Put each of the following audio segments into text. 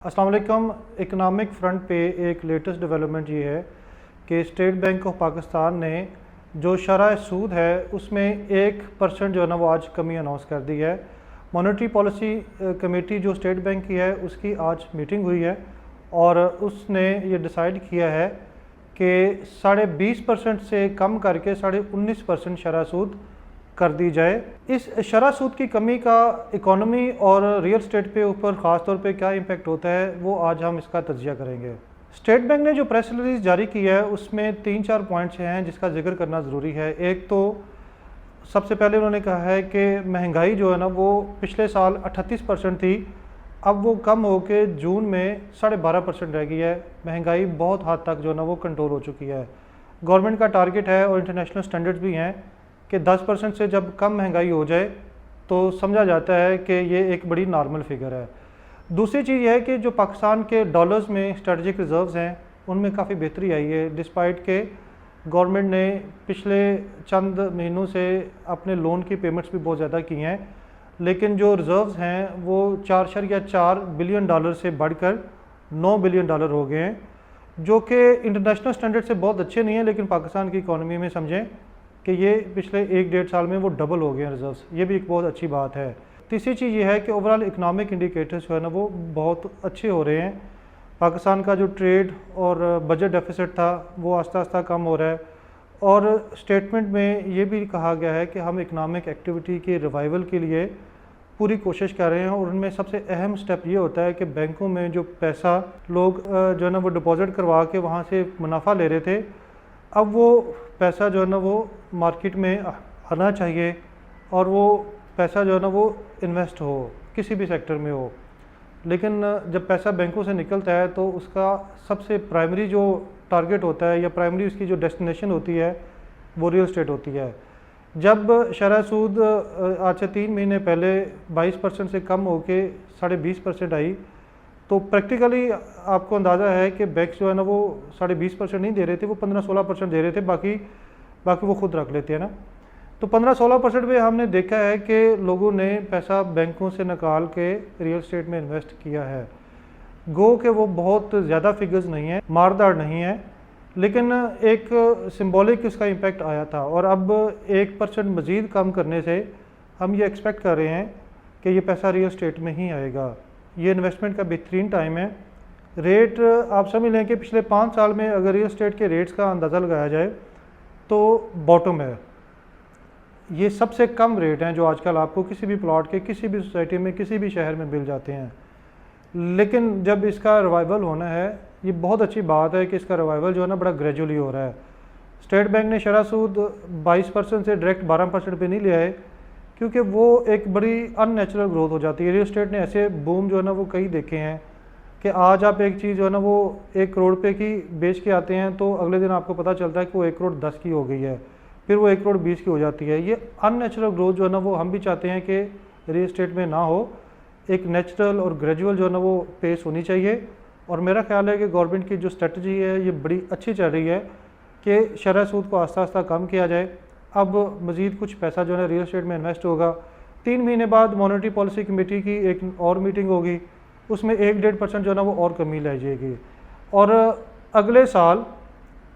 अस्सलाम वालेकुम। Economic front पे एक लेटेस्ट डेवलपमेंट ये है कि स्टेट बैंक ऑफ पाकिस्तान ने जो शरह सूद है उसमें 1% जो है ना वो आज कमी अनाउंस कर दी है। मॉनेटरी पॉलिसी कमेटी जो स्टेट बैंक की है उसकी आज मीटिंग हुई है और उसने ये डिसाइड किया है कि 20.5% से कम करके 19.5% शरह सूद कर दी जाए। इस शरह सूद की कमी का इकोनॉमी और रियल स्टेट पे ऊपर ख़ास तौर पे क्या इम्पेक्ट होता है वो आज हम इसका तज्जिया करेंगे। स्टेट बैंक ने जो प्रेस रिलीज़ जारी की है उसमें 3-4 पॉइंट्स हैं जिसका जिक्र करना ज़रूरी है। एक तो सबसे पहले उन्होंने कहा है कि महंगाई जो है ना वो पिछले साल 38% थी, अब वो कम होकर जून में 12.5% रह गई है। महंगाई बहुत हद तक जो है ना वो कंट्रोल हो चुकी है। गवर्नमेंट का टारगेट है और इंटरनेशनल स्टैंडर्ड्स भी हैं कि 10% से जब कम महंगाई हो जाए तो समझा जाता है कि ये एक बड़ी नॉर्मल फिगर है। दूसरी चीज़ यह है कि जो पाकिस्तान के डॉलर्स में स्ट्रेटजिक रिजर्व्स हैं उनमें काफ़ी बेहतरी आई है, डिस्पाइट के गवर्नमेंट ने पिछले चंद महीनों से अपने लोन की पेमेंट्स भी बहुत ज़्यादा की हैं, लेकिन जो रिज़र्व्स हैं वो 4.4 बिलियन डॉलर से बढ़कर 9 बिलियन डॉलर हो गए हैं, जो कि इंटरनेशनल स्टैंडर्ड से बहुत अच्छे नहीं हैं, लेकिन पाकिस्तान की इकॉनमी में समझें कि ये पिछले 1-1.5 साल में वो डबल हो गए हैं रिजर्व्स। ये भी एक बहुत अच्छी बात है। तीसरी चीज़ ये है कि ओवरऑल इकनॉमिक इंडिकेटर्स जो है ना वो बहुत अच्छे हो रहे हैं। पाकिस्तान का जो ट्रेड और बजट डेफिसिट था वो आस्ता आस्ता कम हो रहा है और स्टेटमेंट में ये भी कहा गया है कि हम इकनॉमिक एक्टिविटी के रिवाइवल के लिए पूरी कोशिश कर रहे हैं और उनमें सबसे अहम स्टेप ये होता है कि बैंकों में जो पैसा लोग जो है ना वो डिपॉजिट करवा के वहाँ से मुनाफा ले रहे थे, अब वो पैसा जो है ना वो मार्केट में आना चाहिए और वो पैसा जो है ना वो इन्वेस्ट हो, किसी भी सेक्टर में हो। लेकिन जब पैसा बैंकों से निकलता है तो उसका सबसे प्राइमरी जो टारगेट होता है या प्राइमरी उसकी जो डेस्टिनेशन होती है वो रियल स्टेट होती है। जब शरह सूद आज से 3 महीने पहले 22% से कम होके 20.5% आई तो प्रैक्टिकली आपको अंदाज़ा है कि बैंक जो है ना वो 20.5% नहीं दे रहे थे, वो 15-16% दे रहे थे, बाकी वो खुद रख लेते हैं ना। तो 15-16% में हमने देखा है कि लोगों ने पैसा बैंकों से निकाल के रियल स्टेट में इन्वेस्ट किया है। गो के वो बहुत ज़्यादा फिगर्स नहीं है, मारदार नहीं है, लेकिन एक सिंबॉलिक इसका इम्पैक्ट आया था और अब 1% मज़ीद कम करने से हम ये एक्सपेक्ट कर रहे हैं कि ये पैसा रियल स्टेट में ही आएगा। ये इन्वेस्टमेंट का बेहतरीन टाइम है। रेट आप समझ लें कि पिछले 5 साल में अगर रियल स्टेट के रेट्स का अंदाज़ा लगाया जाए तो बॉटम है। ये सबसे कम रेट हैं जो आजकल आपको किसी भी प्लॉट के किसी भी सोसाइटी में किसी भी शहर में मिल जाते हैं। लेकिन जब इसका रिवाइवल होना है, ये बहुत अच्छी बात है कि इसका रिवाइवल जो है ना बड़ा ग्रेजुअली हो रहा है। स्टेट बैंक ने शरह सूद 22% से डायरेक्ट 12% पे नहीं लिया है क्योंकि वो एक बड़ी अननेचुरल ग्रोथ हो जाती है। रियल स्टेट ने ऐसे बूम जो है ना वो कई देखे हैं कि आज आप एक चीज़ जो है ना वो 1 करोड़ पे की बेच के आते हैं तो अगले दिन आपको पता चलता है कि वो 1 करोड़ 10 की हो गई है, फिर वो 1 करोड़ 20 की हो जाती है। ये अननेचुरल ग्रोथ जो है ना वो हम भी चाहते हैं कि रियल स्टेट में ना हो, एक नेचुरल और ग्रेजुअल जो है ना वो पेस होनी चाहिए। और मेरा ख्याल है कि गवर्नमेंट की जो स्ट्रेटजी है ये बड़ी अच्छी चल रही है कि शरह सूद को आस्ता आस्ता कम किया जाए। अब मज़ीद कुछ पैसा जो है रियल स्टेट में इन्वेस्ट होगा। 3 महीने बाद मॉनेटरी पॉलिसी कमेटी की एक और मीटिंग होगी, उसमें 1-1.5% जो है ना वो और कमी लाई जाएगी। और अगले साल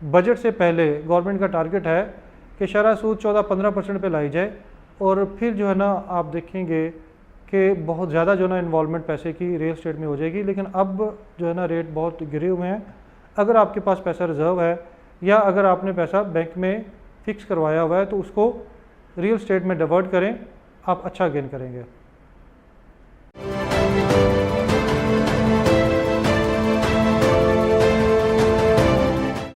बजट से पहले गवर्नमेंट का टारगेट है कि शरह सूद 14-15% पे लाई जाए और फिर जो है ना आप देखेंगे कि बहुत ज़्यादा जो है ना इन्वॉल्वमेंट पैसे की रियल स्टेट में हो जाएगी। लेकिन अब जो है ना रेट बहुत गिरे हुए हैं। अगर आपके पास पैसा रिजर्व है या अगर आपने पैसा बैंक में फ़िक्स करवाया हुआ है तो उसको रियल स्टेट में डिवर्ट करें, आप अच्छा गेन करेंगे।